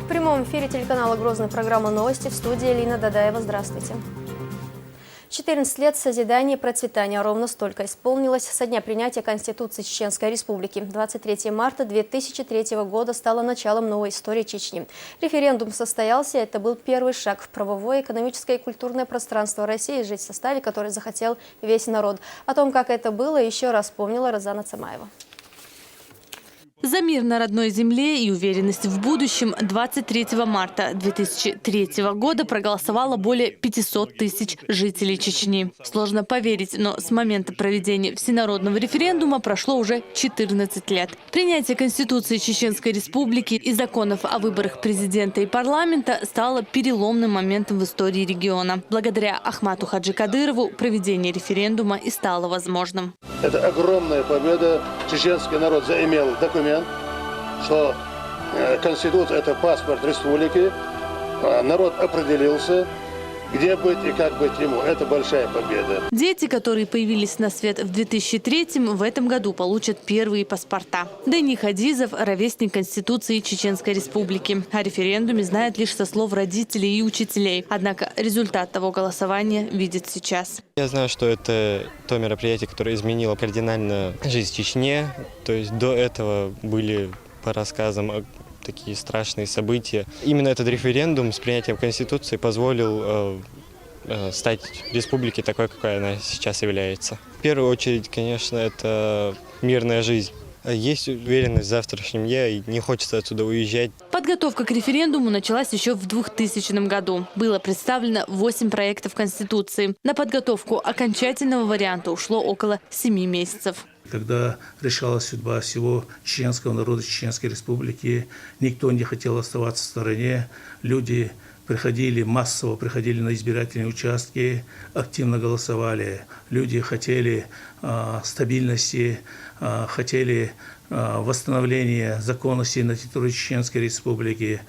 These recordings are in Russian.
В прямом эфире телеканала «Грозный» программа «Новости», в студии Лина Дадаева. Здравствуйте. 14 лет созидания и процветания. Ровно столько исполнилось со дня принятия Конституции Чеченской Республики. 23 марта 2003 года стало началом новой истории Чечни. Референдум состоялся, это был первый шаг в правовое, экономическое и культурное пространство России, жить в составе, который захотел весь народ. О том, как это было, еще раз помнила Розана Цамаева. За мир на родной земле и уверенность в будущем 23 марта 2003 года проголосовало более 500 тысяч жителей Чечни. Сложно поверить, но с момента проведения всенародного референдума прошло уже 14 лет. Принятие Конституции Чеченской Республики и законов о выборах президента и парламента стало переломным моментом в истории региона. Благодаря Ахмату Хаджи Кадырову проведение референдума и стало возможным. Это огромная победа. Чеченский народ заимел документ, что Конституция – это паспорт республики. Народ определился, где быть и как быть ему. Это большая победа. Дети, которые появились на свет в 2003-м, в этом году получат первые паспорта. Дэни Хадизов – ровесник Конституции Чеченской Республики. О референдуме знает лишь со слов родителей и учителей. Однако результат того голосования видит сейчас. Я знаю, что это то мероприятие, которое изменило кардинально жизнь в Чечне. То есть до этого были, по рассказам, такие страшные события. Именно этот референдум с принятием Конституции позволил стать республикой такой, какой она сейчас является. В первую очередь, конечно, это мирная жизнь. Есть уверенность в завтрашнем дне, и не хочется отсюда уезжать. Подготовка к референдуму началась еще в 2000 году. Было представлено 8 проектов Конституции. На подготовку окончательного варианта ушло около 7 месяцев. Когда решалась судьба всего чеченского народа Чеченской Республики, никто не хотел оставаться в стороне. Люди массово приходили на избирательные участки, активно голосовали. Люди хотели стабильности, хотели восстановления законности на территории Чеченской Республики,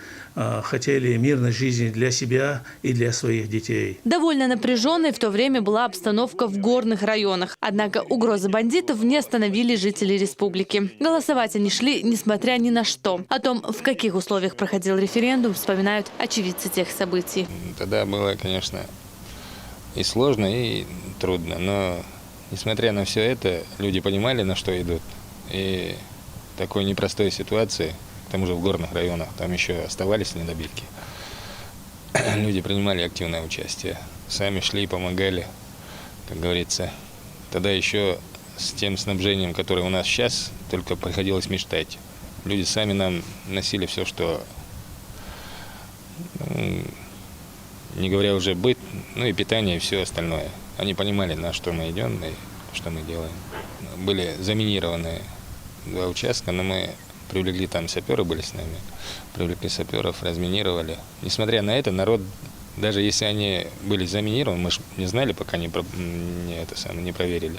хотели мирной жизни для себя и для своих детей. Довольно напряженной в то время была обстановка в горных районах. Однако угрозы бандитов не остановили жителей республики. Голосовать они шли, несмотря ни на что. О том, в каких условиях проходил референдум, вспоминают очевидцы тех событий. Тогда было, конечно, и сложно, и трудно. Но, несмотря на все это, люди понимали, на что идут. И в такой непростой ситуации, к тому же в горных районах, там еще оставались недобитки, люди принимали активное участие. Сами шли и помогали, как говорится. Тогда еще с тем снабжением, которое у нас сейчас, только приходилось мечтать. Люди сами нам носили все, что, не говоря уже быт, и питание, и все остальное. Они понимали, на что мы идем и что мы делаем. Были заминированы 2 участка, но мы привлекли, там саперы были с нами, привлекли саперов, разминировали. Несмотря на это, народ, даже если они были заминированы, мы же не знали, пока не проверили,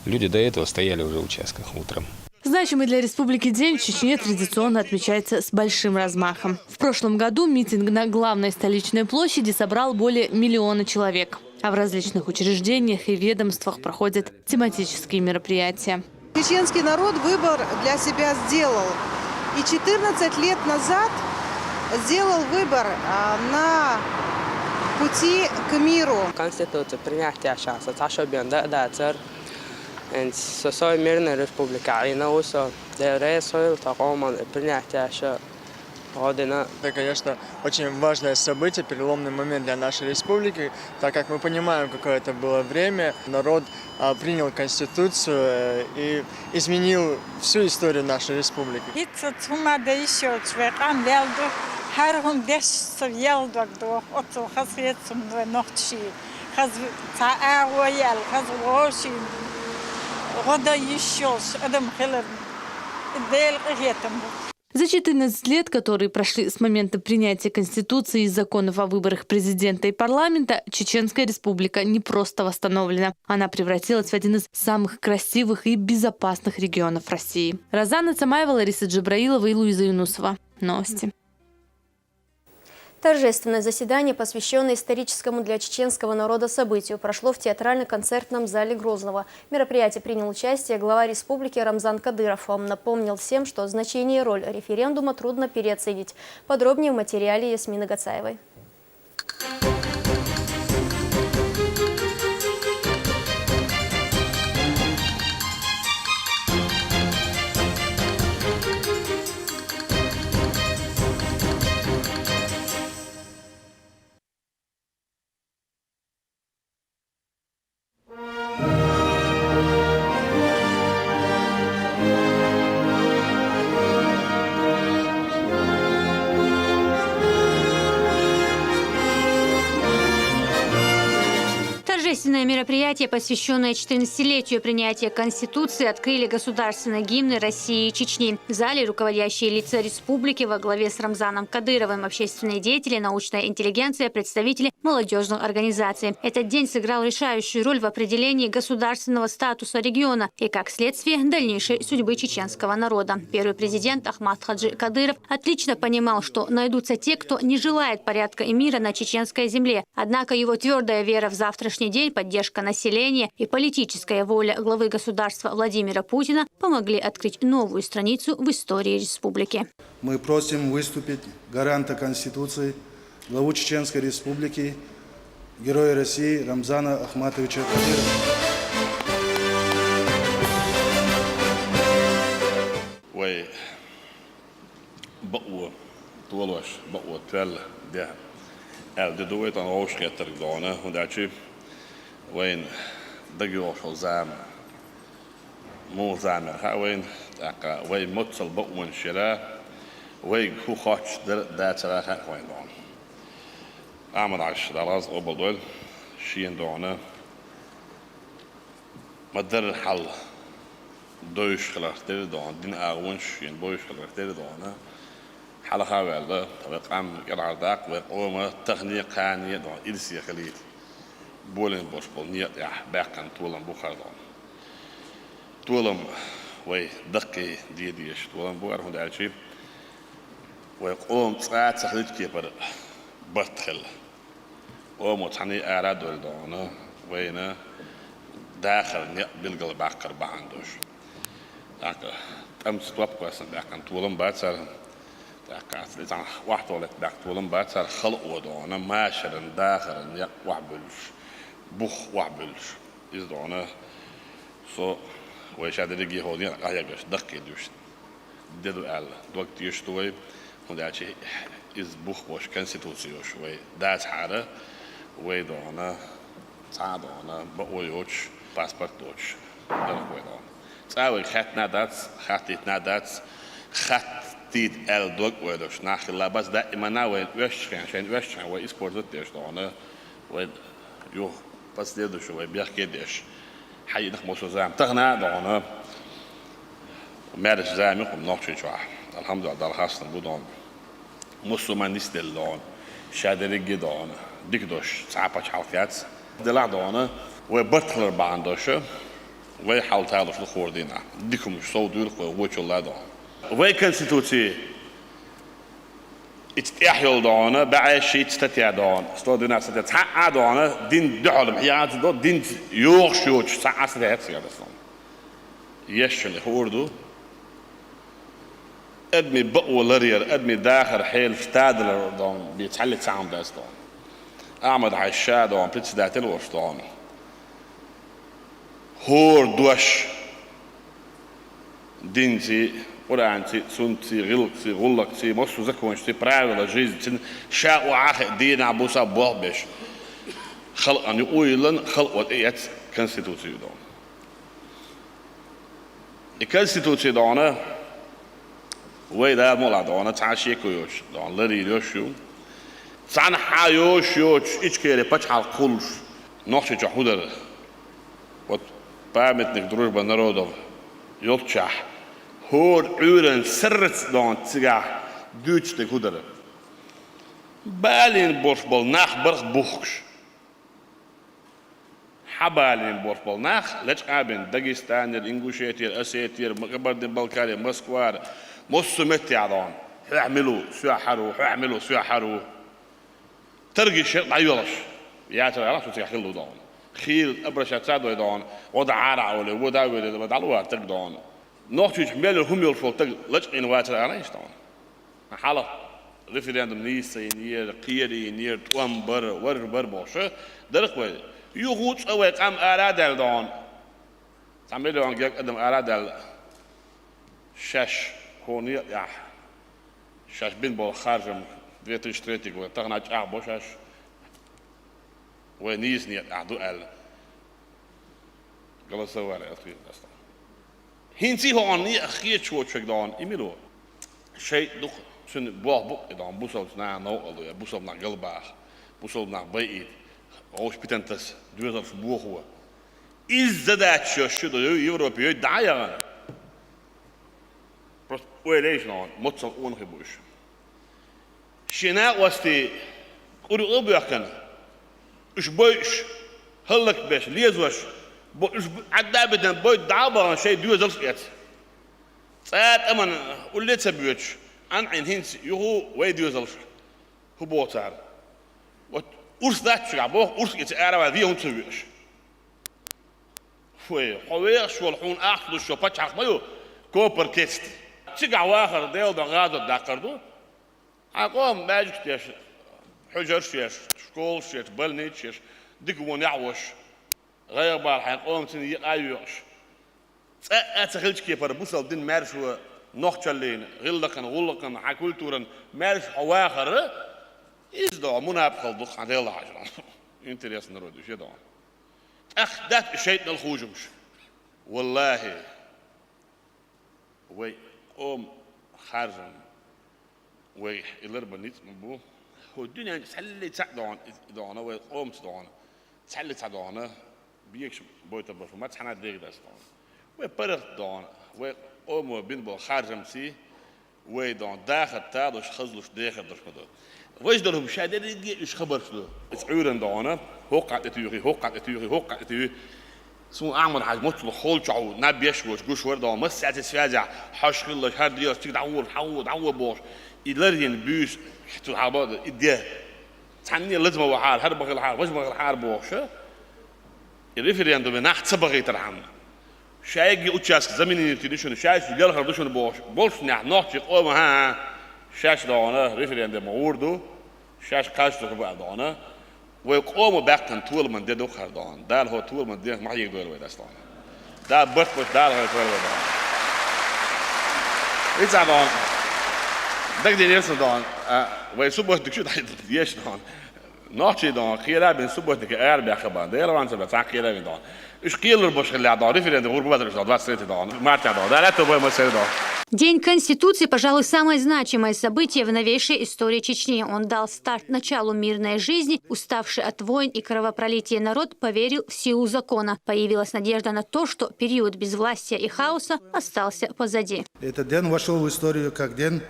люди до этого стояли уже в участках утром. Значимый для республики день в Чечне традиционно отмечается с большим размахом. В прошлом году митинг на главной столичной площади собрал более 1 миллиона человек. А в различных учреждениях и ведомствах проходят тематические мероприятия. Чеченский народ выбор для себя сделал. И 14 лет назад сделал выбор на пути к миру. Конституция принятия сейчас, это мирная республика, и на усо принятия. Это, конечно, очень важное событие, переломный момент для нашей республики, так как мы понимаем, какое это было время. Народ принял Конституцию и изменил всю историю нашей республики. За 14 лет, которые прошли с момента принятия Конституции и законов о выборах президента и парламента, Чеченская Республика не просто восстановлена. Она превратилась в один из самых красивых и безопасных регионов России. Розана Цамаева, Лариса Джабраилова и Луиза Юнусова. Новости. Торжественное заседание, посвященное историческому для чеченского народа событию, прошло в театрально-концертном зале Грозного. В мероприятии принял участие глава республики Рамзан Кадыров. Он напомнил всем, что значение и роль референдума трудно переоценить. Подробнее в материале Ясмины Гацаевой. Торжественное мероприятие, посвященное 14-летию принятия Конституции, открыли государственные гимны России и Чечни. В зале руководящие лица республики во главе с Рамзаном Кадыровым, общественные деятели, научная интеллигенция, представители молодежных организаций. Этот день сыграл решающую роль в определении государственного статуса региона и, как следствие, дальнейшей судьбы чеченского народа. Первый президент Ахмад Хаджи Кадыров отлично понимал, что найдутся те, кто не желает порядка и мира на чеченской земле. Однако его твердая вера в завтрашний день, поддержка населения и политическая воля главы государства Владимира Путина помогли открыть новую страницу в истории республики. Мы просим выступить гаранта Конституции, главу Чеченской Республики, Героя России Рамзана Ахматовича Кадырова. Ой, бау, туалаш, бау, твел, да. Det då utan avskrätter glana och där typ وين دقيقة شو زام مو زامر هاوين تاكا وين متصل بقون شراء وين هو خاتش دا ترى وين دون أعمل عش دراز قبل دول شين دونا ما در حل دوش خلاص دون دين أغون شين بوش خلاص دونا حلقة ولا طبق عم يلعب داك وقوم تخنيق كانية دون إلسي خليل بولن بوش بولنيات يا باقن طولن بخاردون طولن وي دقي ديش طولن بوار هون دالشي ويقوم ساعات سخلت كيبر بطخل ومتعني أعراد ولدونا وينا داخل بلقل باقر باندوش داك أمس توابقوا أسن باقن طولن باتسر داك لزان واحد ولد باق طولن باتسر خلق ودونا ماشرن داخل وحبلش بخ وحبلش إزدونا سو ويشاد رجي هودين أيقش دقي دوش دلو أل دوقت يشتوي هذا شيء إز بخ وش كونستيتوسيوش وي داس حارة وي دونا صادونا بقويوش باسبورت دوش دلو ويدون ساوي خاتنا داتس خاتيت أل دوق ويدوش ناخلا بس دائما ناوي وش وإسبورت دوش دونا وي يو بس ليدوش وي بيحكي ديش حي نخ موسو زام تغنا دونا مارس زام يقوم نوتشي شوا الحمد لله دار حسن بودون موسو ما نستل دون شادريجي دون ديكدوش صعبة حالكات دلع دونا وبطلر باندوش ويحاول تعرف الخوردينا ديكم مش صودور ووتشو لا دون وي كونستيتوسي اتحيل دونا بعيش يتستطيع دون استودنا ستتحقق دونا دين دعلم حيات دو دين يوغشوش ساعة ستهات سيادسون يشل خوردو ادمي بقوة لرير ادمي داخل حيل فتادلر دون بيتحلي تسعام داس دون اعمد عشا دون بلتس داتل وش دون هور دوش دينتي ورانتي سنتي غلقتي غلقتي مصو زكونشتي براولا جيزتي شاء وعاخ دين عبوسا بوهبش خلق أن يقولن خلق وإيات كونستيتوسي دون الكونستيتوسي دونا ويدا مولا دونا تعاشي كويوش دون لري يوشيو تعن حايوش يوش إيش كيري بتحال قلش نوشي جحودر وت بامت نقدروش بنرودو يلتشح هور عورن سرت دون تسجع دوتش تقدر بالين بوش بالناخ برخ بوخش حبالين بوش بالناخ ليش قابن داغستان الانغوشيتي الاسيتي مقبرد البلكاري مسكوار مصمتي عضون اعملوا سوا حرو ترجش ضيولش يا ترى راح تخيل دون خيل ابرش تساعد دون وضع عرع ولا وضع وضع الوقت دون نوختش ميل هم يلفوا تق لج ان واتر عليش دون حاله ريفرندوم نيسي نير قيري نير توام بر باشه درق يغوت او قام اراد دون تعمل دون قدم اراد شاش هوني يا شاش بين بول خارجم 2003 وتغنى بوشاش ونيزني أعدو ال قال سوالي أخي أصلا هنتي هو عني أخي شو تشجعون إميلو شيء دخ شن بوه بق إذا بوصل نع نو الله بوصل نع قلبه بوصل نع بيئة أوش بتنتس دوزر في بوه هو إزداد شو ده يوروبي يدعي بس ويليش نون متصل أون خبوش شناء وستي قولوا أبيكنا إيش بيش هلك بيش ليزوش بيش عدابة بيش دعابة شيء دوزر فيات ساعات أمن قلت سبيوش أن عين هنس يهو ويدوزر هو بوتار وأرس ذات شعبه أرس يتعرف ذي هم سبيوش حويش والحون أخذ شو بتش عقبيو كوبر كيست شجع واخر ديل دغادة داكردو أقوم باجك تيش حجر شيش شكول شيش بلنيت شيش دقون يعوش غير بالحين قوم تني أيوش أتخلش كيف بوصل دين مارشوا نوختشلين غلقن عكولتورن مارش حواخر إزدع منابخل دخ عن الله عشان إنتريس نرودو شيء دون أخدت شيء الخوجمش والله وي قوم خارجن وي الربنيت مبو هو الدنيا تحلي تعدون دون وي قوم تدون تحلي تعدون بيكش بويت برفو ما تحنا ديك داس دون وي برخ دون وي قوم بين بو خارجم سي وي دون داخل تادوش خزلوش داخل دوش كدو ويش دلهم شادر ايش خبر شلو تعورن دون هوقع تيوري سمو أعمل حاجة مطلق خلصوا نبيش وش ورده مسعت السفاجع حش خلص هاد رياض تيجي دعور بوش يلرين بيش حتى العباد إديه تعني لازم هو حال هرب غير حال وش بغير حال بوش الريفرندوم نحت سبغي ترحم شايجي أتشاس زميني تديشون شايش يجرح ردوشون بوش نحت قوم ها شاش دانا ريفرندوم وردو شاش قاش تقبل دانا ويقوموا باقن طول من ده خردان دال هو طول من ده ما يقدر ويدا أصلاً ده بس دال هو طول ويدا إيش عبان ده كده نفسه دان ويسوبه دكشو ده يش دان ناتشي دان خيرا بين سوبه دك أربع خبان ده يلا نسبة ساق خيرا بين دان إيش خير البشر اللي عداري في الغرب بدرش دان 20 دان ما تعدان ده لا تبغى مسير دان День Конституции, пожалуй, самое значимое событие в новейшей истории Чечни. Он дал старт началу мирной жизни. Уставший от войн и кровопролития народ поверил в силу закона. Появилась надежда на то, что период безвластия и хаоса остался позади. Этот день вошел в историю как день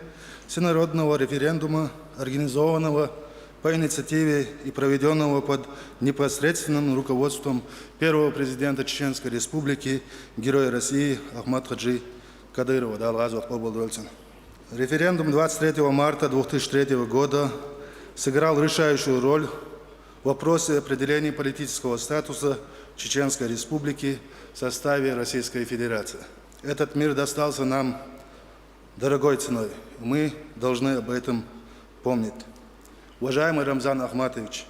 всенародного референдума, организованного по инициативе и проведенного под непосредственным руководством первого президента Чеченской Республики, героя России Ахмад Хаджи Кадырова. Референдум 23 марта 2003 года сыграл решающую роль в вопросе определения политического статуса Чеченской Республики в составе Российской Федерации. Этот мир достался нам дорогой ценой. Мы должны об этом помнить. Уважаемый Рамзан Ахматович,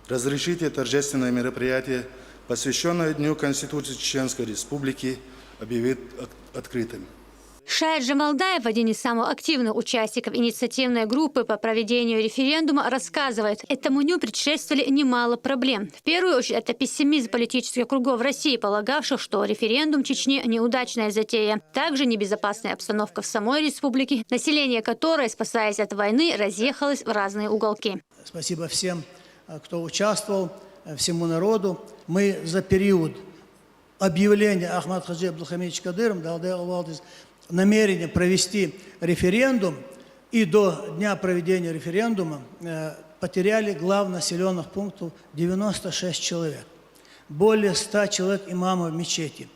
разрешите торжественное мероприятие, посвященное Дню Конституции Чеченской Республики, объявить открытым. Шаид Джамалдаев, один из самых активных участников инициативной группы по проведению референдума, рассказывает, этому дню предшествовали немало проблем. В первую очередь, это пессимизм политических кругов России, полагавших, что референдум в Чечне – неудачная затея. Также небезопасная обстановка в самой республике, население которой, спасаясь от войны, разъехалось в разные уголки. Спасибо всем, кто участвовал, всему народу. Мы за период объявления Ахмад Хаджи Абдулхамидович Кадыром дал намерение провести референдум, и до дня проведения референдума потеряли глав населенных пунктов 96 человек, более 100 человек имамов мечети,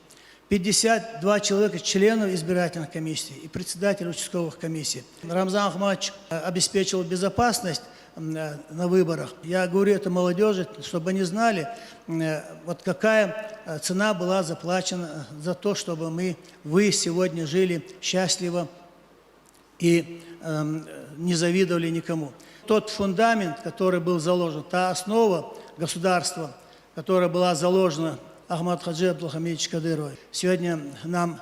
52 человека членов избирательных комиссий и председателей участковых комиссий. Рамзан Ахматович обеспечил безопасность на выборах. Я говорю это молодежи, чтобы они знали, вот какая цена была заплачена за то, чтобы вы сегодня жили счастливо и не завидовали никому. Тот фундамент, который был заложен, та основа государства, которая была заложена Ахмад Хаджи Абдулхамидович Кадыровой, сегодня нам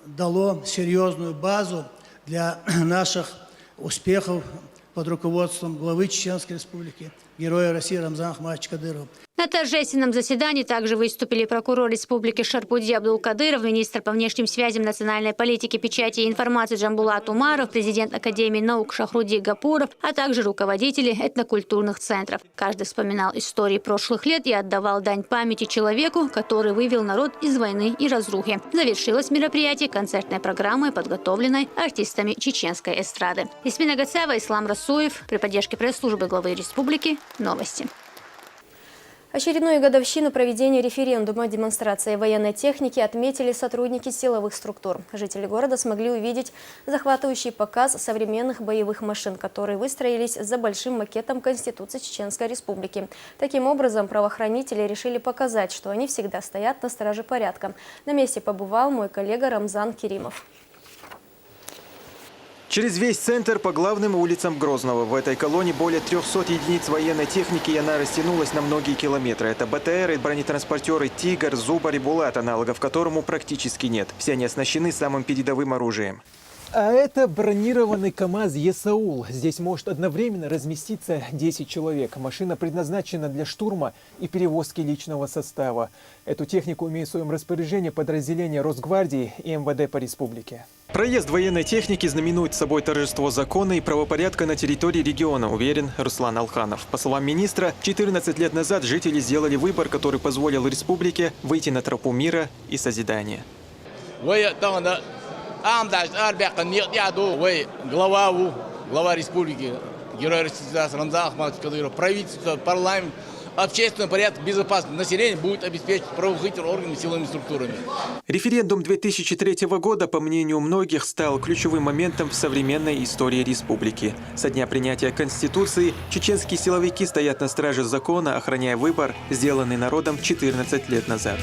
дало серьезную базу для наших успехов под руководством главы Чеченской Республики, героя России Рамзана Ахмадовича Кадырова. На торжественном заседании также выступили прокурор Республики Шарпуди Абдулкадыров, министр по внешним связям, национальной политики, печати и информации Джамбулат Умаров, президент Академии наук Шахруди Гапуров, а также руководители этнокультурных центров. Каждый вспоминал истории прошлых лет и отдавал дань памяти человеку, который вывел народ из войны и разрухи. Завершилось мероприятие концертной программой, подготовленной артистами чеченской эстрады. Ясмина Гацева, Ислам Расуев. При поддержке пресс-службы главы республики. Новости. Очередную годовщину проведения референдума демонстрации военной техники отметили сотрудники силовых структур. Жители города смогли увидеть захватывающий показ современных боевых машин, которые выстроились за большим макетом Конституции Чеченской Республики. Таким образом, правоохранители решили показать, что они всегда стоят на страже порядка. На месте побывал мой коллега Рамзан Керимов. Через весь центр по главным улицам Грозного. В этой колонне более 300 единиц военной техники, и она растянулась на многие километры. Это БТРы, бронетранспортеры «Тигр», «Зубар» и «Булат», аналогов которому практически нет. Все они оснащены самым передовым оружием. А это бронированный КАМАЗ «Есаул». Здесь может одновременно разместиться 10 человек. Машина предназначена для штурма и перевозки личного состава. Эту технику имеют в своем распоряжении подразделения Росгвардии и МВД по республике. Проезд военной техники знаменует собой торжество закона и правопорядка на территории региона, уверен Руслан Алханов. По словам министра, 14 лет назад жители сделали выбор, который позволил республике выйти на тропу мира и созидания. Глава республики, герой России Рамзан Ахмадович Кадыров, правительство, парламент, общественный порядок, безопасность населения будет обеспечить правоохранительными органами, силовыми структурами. Референдум 2003 года, по мнению многих, стал ключевым моментом в современной истории республики. Со дня принятия Конституции чеченские силовики стоят на страже закона, охраняя выбор, сделанный народом 14 лет назад.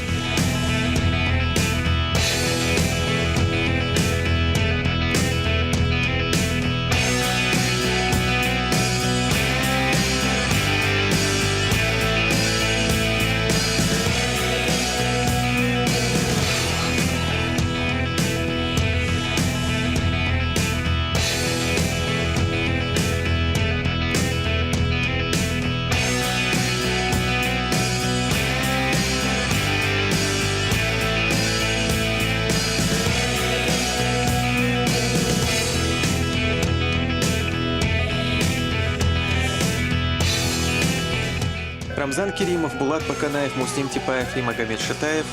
Рамзан Керимов, Булат Баканаев, Муслим Типаев и Магомед Шатаев.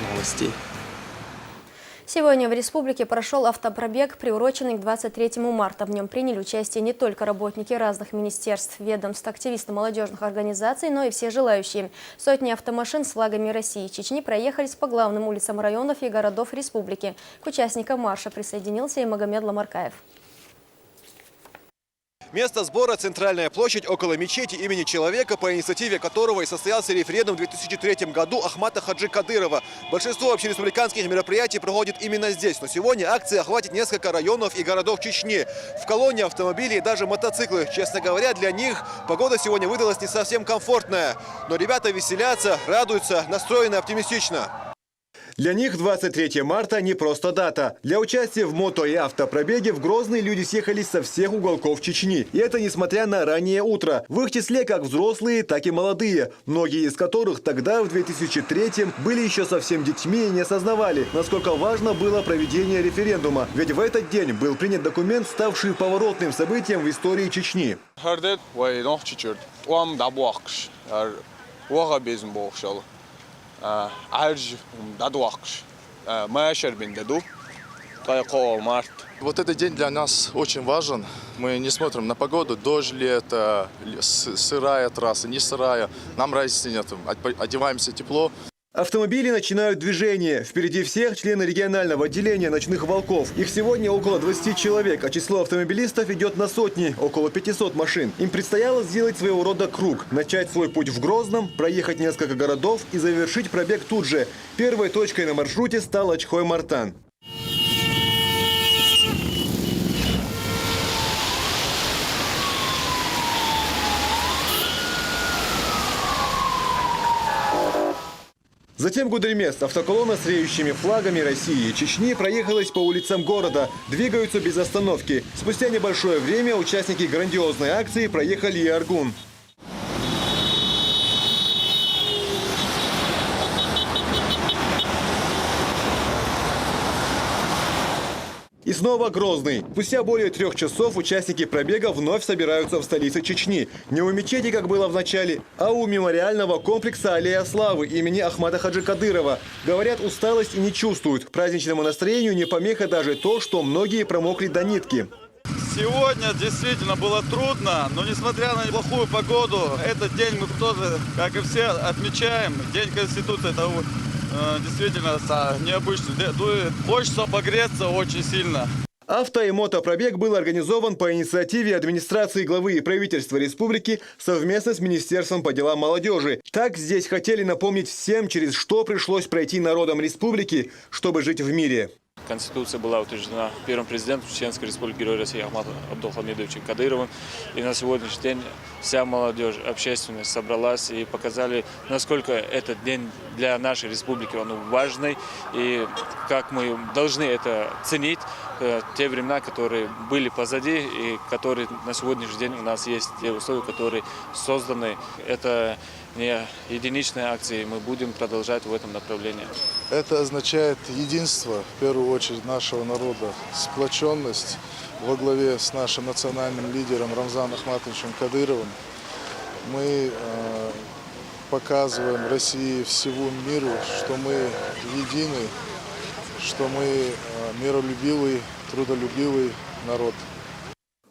Новости. Сегодня в республике прошел автопробег, приуроченный к 23 марта. В нем приняли участие не только работники разных министерств, ведомств, активисты молодежных организаций, но и все желающие. Сотни автомашин с флагами России и Чечни проехались по главным улицам районов и городов республики. К участникам марша присоединился и Магомед Ламаркаев. Место сбора – центральная площадь около мечети имени человека, по инициативе которого и состоялся референдум в 2003 году Ахмада Хаджи Кадырова. Большинство общереспубликанских мероприятий проходит именно здесь. Но сегодня акция охватит несколько районов и городов Чечни. В колонне автомобили и даже мотоциклы. Честно говоря, для них погода сегодня выдалась не совсем комфортная. Но ребята веселятся, радуются, настроены оптимистично. Для них 23 марта не просто дата. Для участия в мото- и автопробеге в Грозный люди съехались со всех уголков Чечни. И это несмотря на раннее утро. В их числе как взрослые, так и молодые. Многие из которых тогда, в 2003-м, были еще совсем детьми и не осознавали, насколько важно было проведение референдума. Ведь в этот день был принят документ, ставший поворотным событием в истории Чечни. Вот этот день для нас очень важен. Мы не смотрим на погоду, дождь ли это, сырая трасса, не сырая. Нам разницы нет. Одеваемся тепло. Автомобили начинают движение. Впереди всех члены регионального отделения «Ночных волков». Их сегодня около 20 человек, а число автомобилистов идет на сотни, около 500 машин. Им предстояло сделать своего рода круг, начать свой путь в Грозном, проехать несколько городов и завершить пробег тут же. Первой точкой на маршруте стал Очхой-Мартан. Затем Гудеримест. Автоколонна с реющими флагами России и Чечни проехалась по улицам города. Двигаются без остановки. Спустя небольшое время участники грандиозной акции проехали и Аргун. И снова Грозный. Спустя более 3 часов участники пробега вновь собираются в столице Чечни. Не у мечети, как было в начале, а у мемориального комплекса «Аллея славы» имени Ахмата Хаджи Кадырова. Говорят, усталость и не чувствуют. Праздничному настроению не помеха даже то, что многие промокли до нитки. Сегодня действительно было трудно, но несмотря на плохую погоду, этот день мы тоже, как и все, отмечаем. День Конституции, это действительно необычный. Хочется погреться очень сильно. Авто- и мотопробег был организован по инициативе администрации главы и правительства республики совместно с Министерством по делам молодежи. Так здесь хотели напомнить всем, через что пришлось пройти народам республики, чтобы жить в мире. Конституция была утверждена первым президентом Чеченской республики Героем России Ахматом Абдулхамидовичем Кадыровым. И на сегодняшний день вся молодежь, общественность собралась и показали, насколько этот день для нашей республики он важный. И как мы должны это ценить, те времена, которые были позади и которые на сегодняшний день у нас есть, те условия, которые созданы. Это не единичные акции, мы будем продолжать в этом направлении. Это означает единство, в первую очередь, нашего народа, сплоченность во главе с нашим национальным лидером Рамзаном Ахматовичем Кадыровым. Мы показываем России, всему миру, что мы едины, что мы миролюбивый, трудолюбивый народ.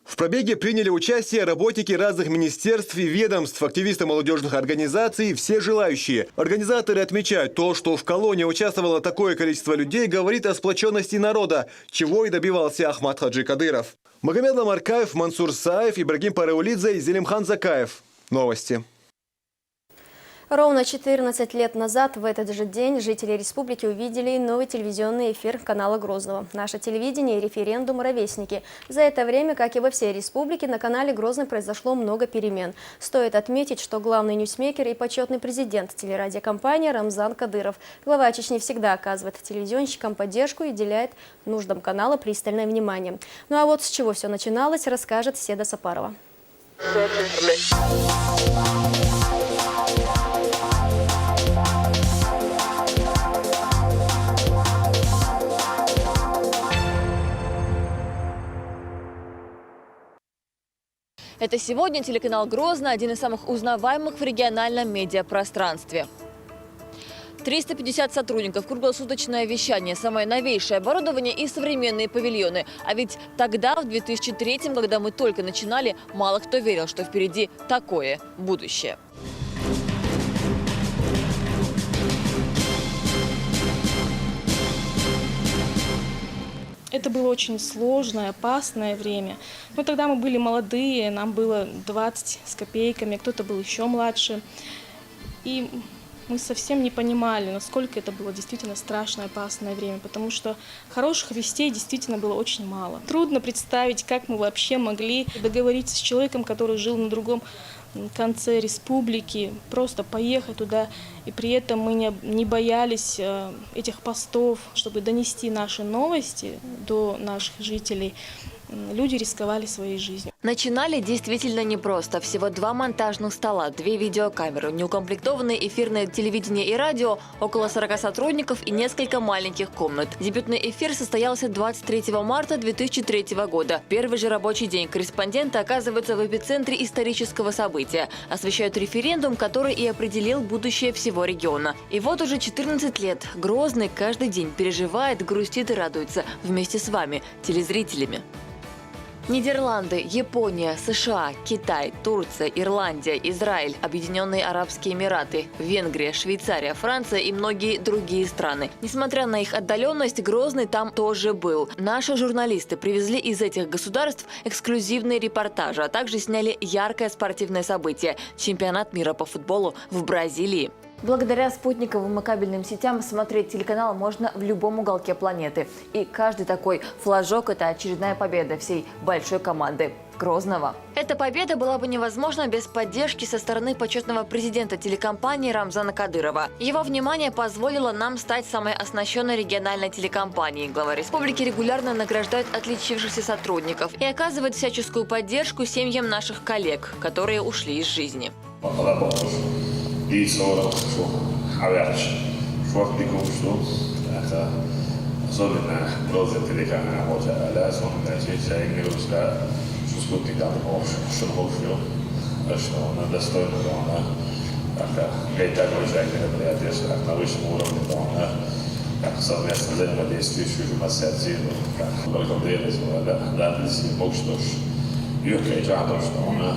В пробеге приняли участие работники разных министерств и ведомств, активисты молодежных организаций, все желающие. Организаторы отмечают, то, что в колонне участвовало такое количество людей, говорит о сплоченности народа, чего и добивался Ахмат Хаджи Кадыров. Магомед Ламаркаев, Мансур Саев, Ибрагим Параулидзе и Зелимхан Закаев. Новости. Ровно 14 лет назад в этот же день жители республики увидели новый телевизионный эфир канала Грозного. Наше телевидение и референдум «Ровесники». За это время, как и во всей республике, на канале Грозный произошло много перемен. Стоит отметить, что главный ньюсмейкер и почетный президент телерадиокомпании Рамзан Кадыров. Глава Чечни всегда оказывает телевизионщикам поддержку и уделяет нуждам канала пристальное внимание. Ну а вот с чего все начиналось, расскажет Седа Сапарова. Это сегодня телеканал «Грозный» – один из самых узнаваемых в региональном медиапространстве. 350 сотрудников, круглосуточное вещание, самое новейшее оборудование и современные павильоны. А ведь тогда, в 2003-м, когда мы только начинали, мало кто верил, что впереди такое будущее. Это было очень сложное, опасное время. Но тогда мы были молодые, нам было 20 с копейками, кто-то был еще младше. И мы совсем не понимали, насколько это было действительно страшное, опасное время, потому что хороших вестей действительно было очень мало. Трудно представить, как мы вообще могли договориться с человеком, который жил на другом конце республики, просто поехать туда, и при этом мы не боялись этих постов, чтобы донести наши новости до наших жителей. Люди рисковали своей жизнью. Начинали действительно непросто. Всего 2 монтажных стола, 2 видеокамеры, неукомплектованные эфирное телевидение и радио, около 40 сотрудников и несколько маленьких комнат. Дебютный эфир состоялся 23 марта 2003 года. Первый же рабочий день корреспонденты оказываются в эпицентре исторического события. Освещают референдум, который и определил будущее всего региона. И вот уже 14 лет Грозный каждый день переживает, грустит и радуется вместе с вами, телезрителями. Нидерланды, Япония, США, Китай, Турция, Ирландия, Израиль, Объединенные Арабские Эмираты, Венгрия, Швейцария, Франция и многие другие страны. Несмотря на их отдаленность, Грозный там тоже был. Наши журналисты привезли из этих государств эксклюзивные репортажи, а также сняли яркое спортивное событие – чемпионат мира по футболу в Бразилии. Благодаря спутниковым и кабельным сетям смотреть телеканал можно в любом уголке планеты. И каждый такой флажок – это очередная победа всей большой команды Грозного. Эта победа была бы невозможна без поддержки со стороны почетного президента телекомпании Рамзана Кадырова. Его внимание позволило нам стать самой оснащенной региональной телекомпанией. Глава республики регулярно награждает отличившихся сотрудников и оказывает всяческую поддержку семьям наших коллег, которые ушли из жизни. Így szólok sok havercs sportikustu, tehát особенно Грозный телеканал, вот лазон, я играю что спутником что хочу, что она достойна, она как такое же мероприятие, как на высшем уровне, она как совместно взаимодействующие ассоциации, как благодаря да, если Бог что ж, юркая чата, что она.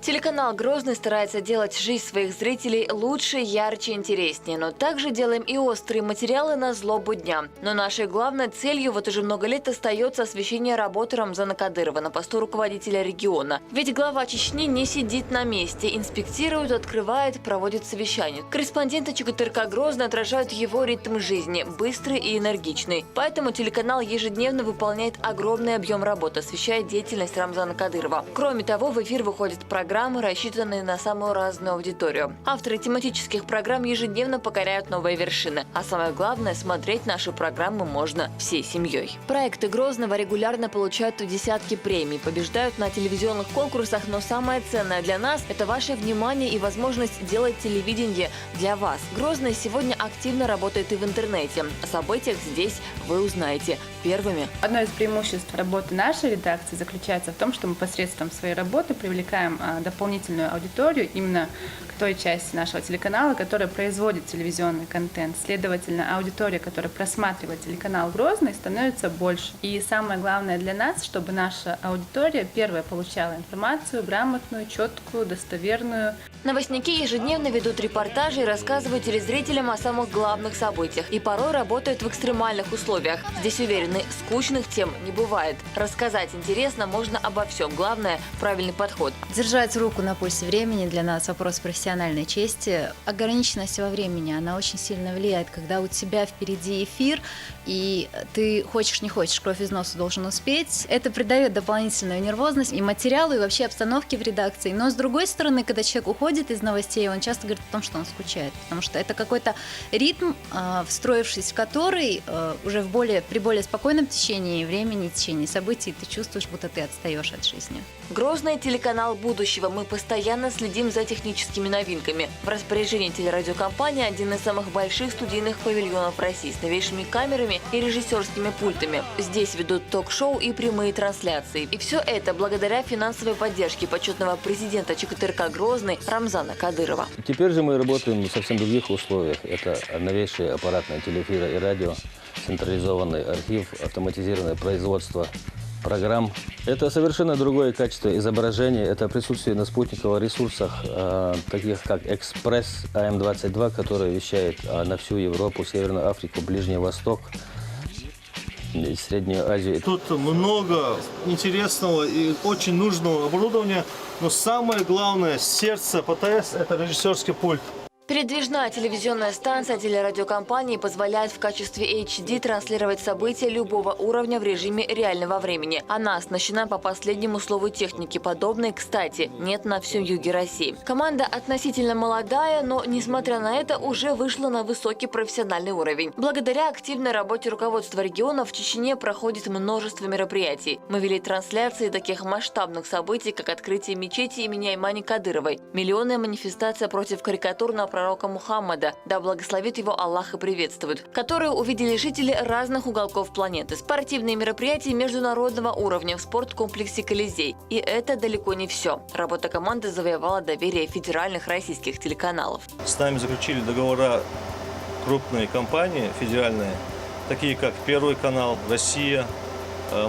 Телеканал «Грозный» старается делать жизнь своих зрителей лучше, ярче, интереснее. Но также делаем и острые материалы на злобу дня. Но нашей главной целью вот уже много лет остается освещение работы Рамзана Кадырова на посту руководителя региона. Ведь глава Чечни не сидит на месте. Инспектирует, открывает, проводит совещания. Корреспонденты ЧГТРК «Грозный» отражают его ритм жизни – быстрый и энергичный. Поэтому телеканал ежедневно выполняет огромный объем работы, освещая деятельность Рамзана Кадырова. Кроме того, в эфир выходят программы, рассчитанные на самую разную аудиторию. Авторы тематических программ ежедневно покоряют новые вершины. А самое главное, смотреть наши программы можно всей семьей. Проекты Грозного регулярно получают десятки премий, побеждают на телевизионных конкурсах, но самое ценное для нас – это ваше внимание и возможность делать телевидение для вас. Грозный сегодня активно работает и в интернете. О событиях здесь вы узнаете первыми. Одно из преимуществ работы нашей редакции заключается в том, что мы посредством своей работы привлекаем дополнительную аудиторию именно к той части нашего телеканала, которая производит телевизионный контент. Следовательно, аудитория, которая просматривает телеканал «Грозный», становится больше. И самое главное для нас, чтобы наша аудитория первая получала информацию грамотную, четкую, достоверную. Новостники ежедневно ведут репортажи и рассказывают телезрителям о самых главных событиях. И порой работают в экстремальных условиях. Здесь, уверены, скучных тем не бывает. Рассказать интересно можно обо всем. Главное – правильный подход. Держать руку на пульсе времени для нас вопрос профессиональной чести. Ограниченность во времени, она очень сильно влияет, когда у тебя впереди эфир, и ты хочешь не хочешь, кровь из носа должен успеть. Это придает дополнительную нервозность и материалу, и вообще обстановке в редакции. Но с другой стороны, когда человек уходит из новостей, он часто говорит о том, что он скучает, потому что это какой-то ритм, встроившись в который уже при более спокойном течении времени, течении событий, ты чувствуешь, будто ты отстаешь от жизни. Грозный телеканал будущего. Мы постоянно следим за техническими новинками. В распоряжении телерадиокомпании один из самых больших студийных павильонов России с новейшими камерами и режиссерскими пультами. Здесь ведут ток-шоу и прямые трансляции. И все это благодаря финансовой поддержке почетного президента ЧГТРК «Грозный» Рамзана Кадырова. Теперь же мы работаем в совсем других условиях. Это новейшие аппаратные телеэфира и радио, централизованный архив, автоматизированное производство программ. Это совершенно другое качество изображения. Это присутствие на спутниковых ресурсах, таких как «Экспресс АМ-22», который вещает на всю Европу, Северную Африку, Ближний Восток, Среднюю Азию. Тут много интересного и очень нужного оборудования, но самое главное, сердце ПТС – это режиссерский пульт. Передвижная телевизионная станция телерадиокомпании позволяет в качестве HD транслировать события любого уровня в режиме реального времени. Она оснащена по последнему слову техники, подобной, кстати, нет на всем юге России. Команда относительно молодая, но, несмотря на это, уже вышла на высокий профессиональный уровень. Благодаря активной работе руководства региона в Чечне проходит множество мероприятий. Мы вели трансляции таких масштабных событий, как открытие мечети имени Аймани Кадыровой, миллионная манифестация против карикатурного пророка Мухаммада, да благословит его Аллах и приветствует, которые увидели жители разных уголков планеты, спортивные мероприятия международного уровня в спорткомплексе «Колизей». И это далеко не все. Работа команды завоевала доверие федеральных российских телеканалов. С нами заключили договора крупные компании федеральные, такие как Первый канал, Россия,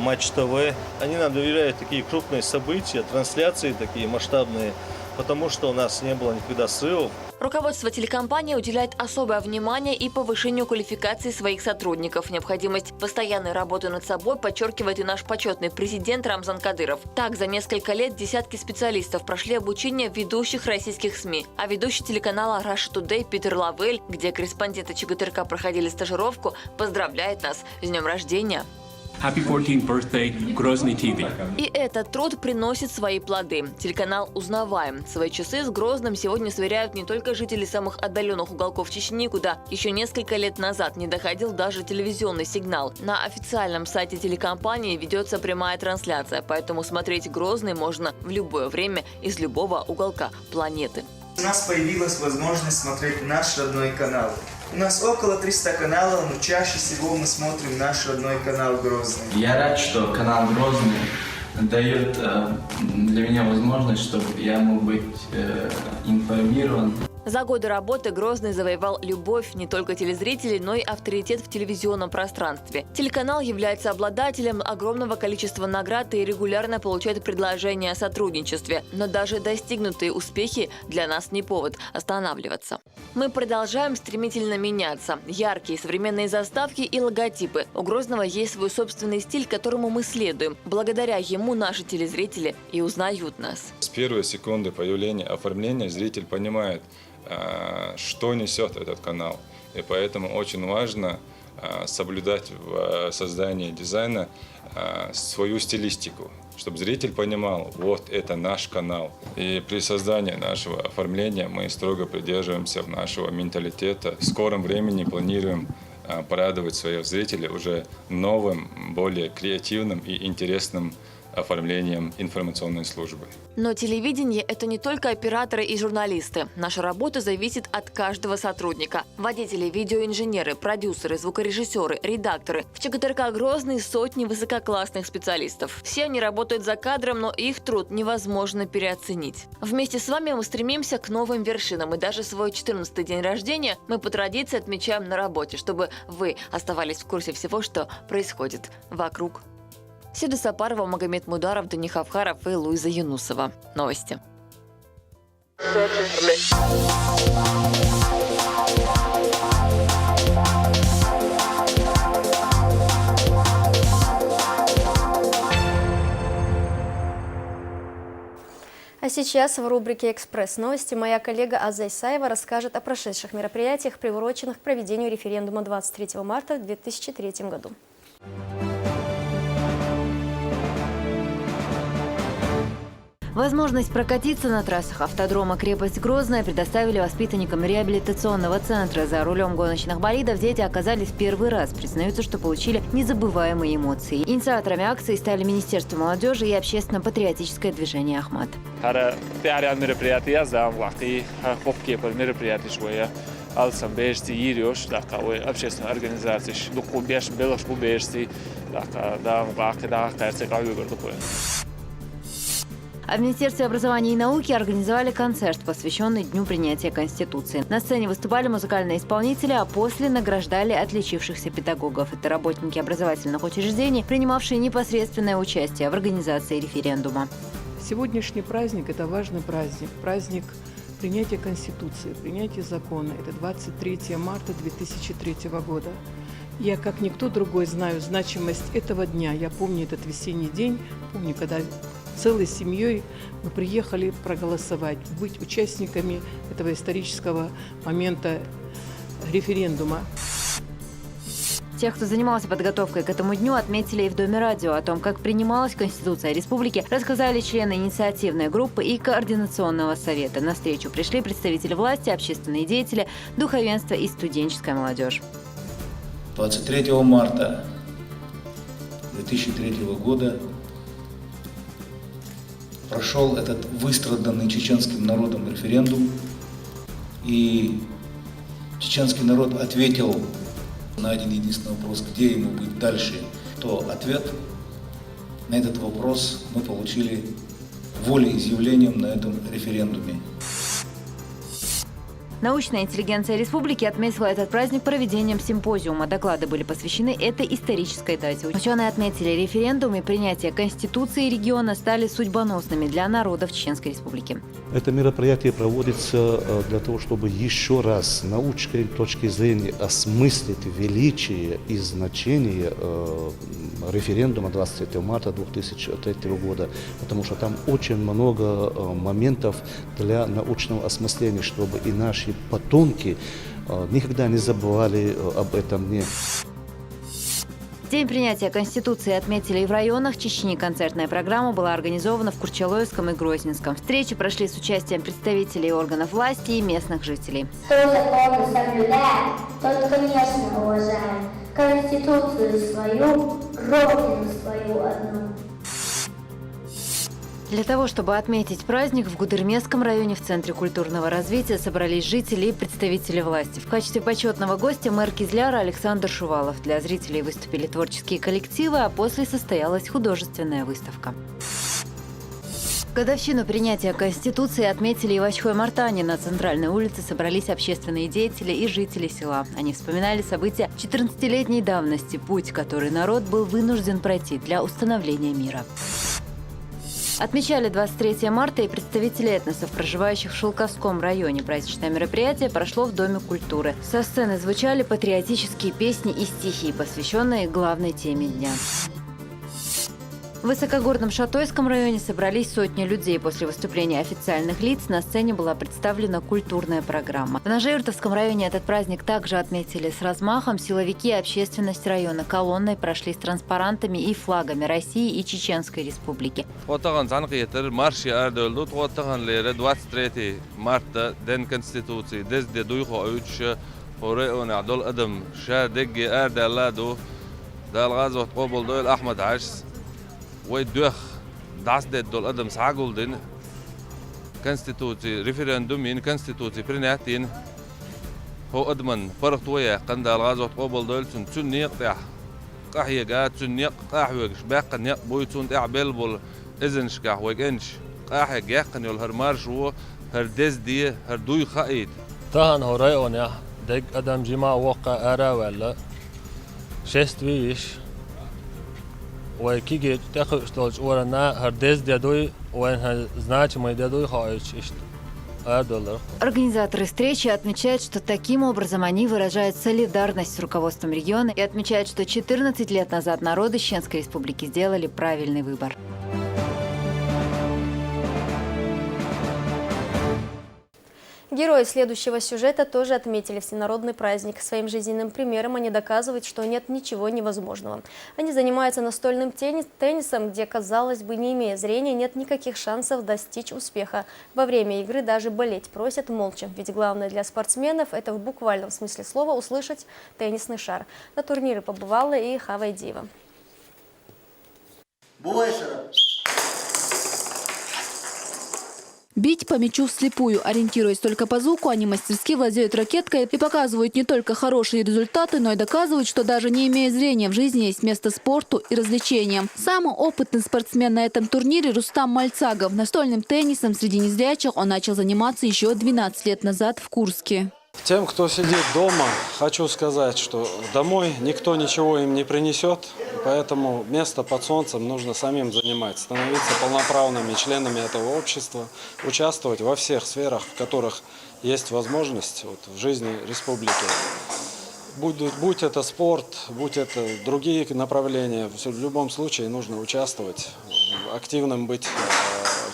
Матч ТВ. Они нам доверяют такие крупные события, трансляции такие масштабные, потому что у нас не было никогда срывов. Руководство телекомпании уделяет особое внимание и повышению квалификации своих сотрудников. Необходимость постоянной работы над собой подчеркивает и наш почетный президент Рамзан Кадыров. Так, за несколько лет десятки специалистов прошли обучение в ведущих российских СМИ. А ведущий телеканала Russia Today Питер Лавель, где корреспонденты ЧГТРК проходили стажировку, поздравляет нас с днем рождения. Happy 14th birthday, Grozny TV. И этот труд приносит свои плоды. Телеканал «Узнаваем». Свои часы с Грозным сегодня сверяют не только жители самых отдаленных уголков Чечни, куда еще несколько лет назад не доходил даже телевизионный сигнал. На официальном сайте телекомпании ведется прямая трансляция, поэтому смотреть Грозный можно в любое время из любого уголка планеты. У нас появилась возможность смотреть наш родной канал. У нас около 300 каналов, но чаще всего мы смотрим наш родной канал Грозный. Я рад, что канал Грозный дает для меня возможность, чтобы я мог быть информирован. За годы работы Грозный завоевал любовь не только телезрителей, но и авторитет в телевизионном пространстве. Телеканал является обладателем огромного количества наград и регулярно получает предложения о сотрудничестве. Но даже достигнутые успехи для нас не повод останавливаться. Мы продолжаем стремительно меняться. Яркие современные заставки и логотипы. У Грозного есть свой собственный стиль, которому мы следуем. Благодаря ему наши телезрители и узнают нас. С первой секунды появления оформления зритель понимает, что несет этот канал. И поэтому очень важно соблюдать в создании дизайна свою стилистику, чтобы зритель понимал, вот это наш канал. И при создании нашего оформления мы строго придерживаемся нашего менталитета. В скором времени планируем порадовать своих зрителей уже новым, более креативным и интересным оформлением информационной службы. Но телевидение – это не только операторы и журналисты. Наша работа зависит от каждого сотрудника. Водители, видеоинженеры, продюсеры, звукорежиссеры, редакторы. В ЧГТРК Грозный сотни высококлассных специалистов. Все они работают за кадром, но их труд невозможно переоценить. Вместе с вами мы стремимся к новым вершинам. И даже свой 14-й день рождения мы по традиции отмечаем на работе, чтобы вы оставались в курсе всего, что происходит вокруг. Седа Сапарова, Магомед Мударов, Дани Хавхаров и Луиза Юнусова. Новости. А сейчас в рубрике «Экспресс-новости» моя коллега Аза Исаева расскажет о прошедших мероприятиях, приуроченных к проведению референдума 23 марта в 2003 году. Возможность прокатиться на трассах автодрома «Крепость Грозная» предоставили воспитанникам реабилитационного центра. За рулем гоночных болидов дети оказались в первый раз. Признаются, что получили незабываемые эмоции. Инициаторами акции стали Министерство молодежи и общественно-патриотическое движение «Ахмат». Alsam bērsti īrioši, tā kā общественные организации, дуку беш белош бу бērsti, tā kā dām vāka dāka ir cik augur dukuja. А в Министерстве образования и науки организовали концерт, посвященный Дню принятия Конституции. На сцене выступали музыкальные исполнители, а после награждали отличившихся педагогов. Это работники образовательных учреждений, принимавшие непосредственное участие в организации референдума. Сегодняшний праздник – это важный праздник. Праздник принятия Конституции, принятия закона. Это 23 марта 2003 года. Я, как никто другой, знаю значимость этого дня. Я помню этот весенний день, помню, когда целой семьей мы приехали проголосовать, быть участниками этого исторического момента референдума. Тех, кто занимался подготовкой к этому дню, отметили и в Доме радио. О том, как принималась Конституция Республики, рассказали члены инициативной группы и Координационного совета. На встречу пришли представители власти, общественные деятели, духовенство и студенческая молодежь. 23 марта 2003 года прошел этот выстраданный чеченским народом референдум, и чеченский народ ответил на один единственный вопрос, где ему быть дальше, то ответ на этот вопрос мы получили волеизъявлением на этом референдуме. Научная интеллигенция республики отметила этот праздник проведением симпозиума. Доклады были посвящены этой исторической дате. Ученые отметили, референдум и принятие Конституции региона стали судьбоносными для народов Чеченской республики. Это мероприятие проводится для того, чтобы еще раз с научной точки зрения осмыслить величие и значение референдума 23 марта 2003 года, потому что там очень много моментов для научного осмысления, чтобы и наши потомки никогда не забывали об этом дне. День принятия Конституции отметили и в районах Чечни. Концертная программа была организована в Курчалойском и Грозненском. Встречи прошли с участием представителей органов власти и местных жителей. Кто законы соблюдает, тот, конечно, уважает Конституцию свою, Родину свою одну. Для того, чтобы отметить праздник, в Гудермесском районе в Центре культурного развития собрались жители и представители власти. В качестве почетного гостя мэр Кизляра Александр Шувалов. Для зрителей выступили творческие коллективы, а после состоялась художественная выставка. В годовщину принятия Конституции отметили и в Ачхой-Мартане. На центральной улице собрались общественные деятели и жители села. Они вспоминали события 14-летней давности, путь, который народ был вынужден пройти для установления мира. Отмечали 23 марта и представители этносов, проживающих в Шелковском районе. Праздничное мероприятие прошло в Доме культуры. Со сцены звучали патриотические песни и стихи, посвященные главной теме дня. В Высокогорном Шатойском районе собрались сотни людей. После выступления официальных лиц на сцене была представлена культурная программа. В Нажеюртовском районе этот праздник также отметили с размахом. Силовики и общественность района колонной прошли с транспарантами и флагами России и Чеченской республики. 23 марта день Конституции. ويدوخ دعس دول أدم سعقول دين كونستيتوتي ريفرندومين كونستيتوتي بريناتين هو أدمن فرق ويا قندال غازو قبل دول سن يقطع قحية قات سن يقطع ويش باقن يقبويتون تعبل بول إذن شكاح ويجنش قاحة يقن يول هرمارش هو هردز دي هردوي خايد تهان هو رأيون يا دق أدم جماع وقع أرا ولا شست ويش وكيجي تأخذ اشتغل ورنا هردز دادوي وين значимый дядой хаич $1. Организаторы встречи отмечают, что таким образом они выражают солидарность с руководством региона и отмечают, что 14 лет назад народы Чеченской республики сделали правильный выбор. Герои следующего сюжета тоже отметили всенародный праздник. Своим жизненным примером они доказывают, что нет ничего невозможного. Они занимаются настольным теннисом, где, казалось бы, не имея зрения, нет никаких шансов достичь успеха. Во время игры даже болеть просят молча, ведь главное для спортсменов – это в буквальном смысле слова услышать теннисный шар. На турнире побывала и Хава Идиева. Бить по мячу вслепую, ориентируясь только по звуку, они мастерски владеют ракеткой и показывают не только хорошие результаты, но и доказывают, что даже не имея зрения, в жизни есть место спорту и развлечениям. Самый опытный спортсмен на этом турнире – Рустам Мальцагов. Настольным теннисом среди незрячих он начал заниматься еще 12 лет назад в Курске. Тем, кто сидит дома, хочу сказать, что домой никто ничего им не принесет, поэтому место под солнцем нужно самим занимать, становиться полноправными членами этого общества, участвовать во всех сферах, в которых есть возможность в жизни республики. Будь это спорт, будь это другие направления, в любом случае нужно участвовать, активным быть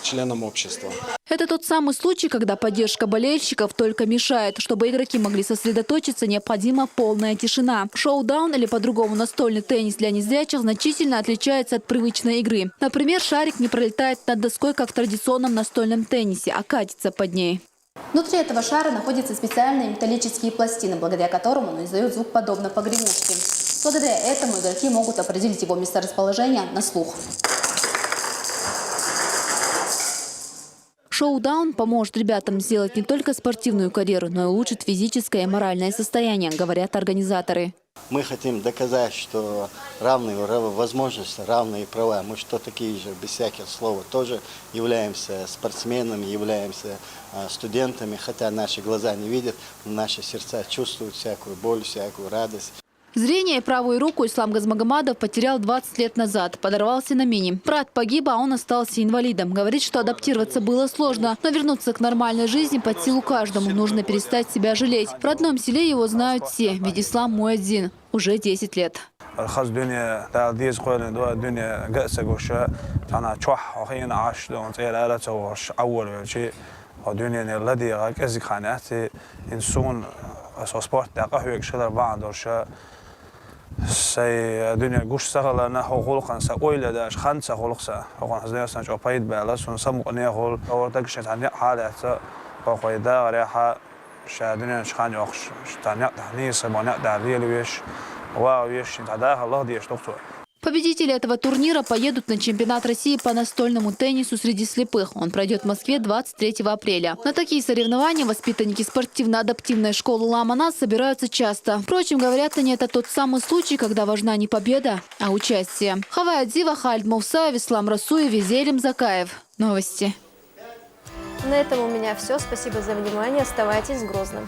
членом общества. Это тот самый случай, когда поддержка болельщиков только мешает. Чтобы игроки могли сосредоточиться, необходима полная тишина. Шоу-даун или по-другому настольный теннис для незрячих значительно отличается от привычной игры. Например, шарик не пролетает над доской, как в традиционном настольном теннисе, а катится под ней. Внутри этого шара находятся специальные металлические пластины, благодаря которым он издает звук подобно погремушке. Благодаря этому игроки могут определить его месторасположение на слух. Шоу-даун поможет ребятам сделать не только спортивную карьеру, но и улучшит физическое и моральное состояние, говорят организаторы. Мы хотим доказать, что равные возможности, равные права. Мы что такие же, без всяких слов, тоже являемся спортсменами, являемся студентами, хотя наши глаза не видят, но наши сердца чувствуют всякую боль, всякую радость. Зрение и правую руку Ислам Газмагомадов потерял 20 лет назад. Подорвался на мине. Брат погиб, а он остался инвалидом. Говорит, что адаптироваться было сложно. Но вернуться к нормальной жизни под силу каждому. Нужно перестать себя жалеть. В родном селе его знают все. Ведь Ислам Муэдзин. Уже 10 лет. سي دنيا جوش سغلا نحو خلقا سأويل داش خمسة خلقا هون هزني أصلا جو بايد بالس ونسمو أني أقول أول تكشت عن حالة بقوي دا ريحة شادنا شخان يوخش شتانيق تحني سبانيق داريل ويش ويش تداها الله ديش دكتور. Победители этого турнира поедут на чемпионат России по настольному теннису среди слепых. Он пройдет в Москве 23 апреля. На такие соревнования воспитанники спортивно-адаптивной школы Ла-Манас собираются часто. Впрочем, говорят они, это тот самый случай, когда важна не победа, а участие. Хавай Адзива, Хальд Мовсаев, Ислам Расуев, Зелим Закаев. Новости. На этом у меня все. Спасибо за внимание. Оставайтесь с Грозным.